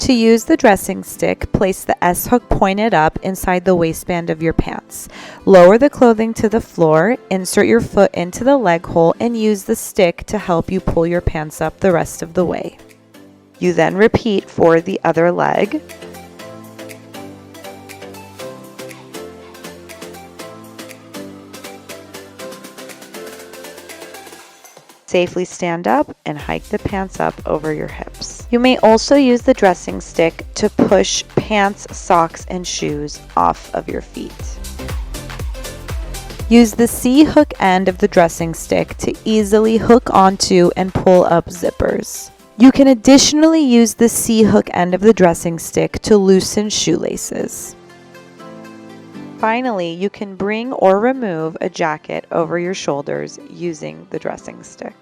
To use the dressing stick, place the S-hook pointed up inside the waistband of your pants. Lower the clothing to the floor, insert your foot into the leg hole, and use the stick to help you pull your pants up the rest of the way. You then repeat for the other leg. Safely stand up and hike the pants up over your hips. You may also use the dressing stick to push pants, socks, and shoes off of your feet. Use the C-hook end of the dressing stick to easily hook onto and pull up zippers. You can additionally use the C-hook end of the dressing stick to loosen shoelaces. Finally, you can bring or remove a jacket over your shoulders using the dressing stick.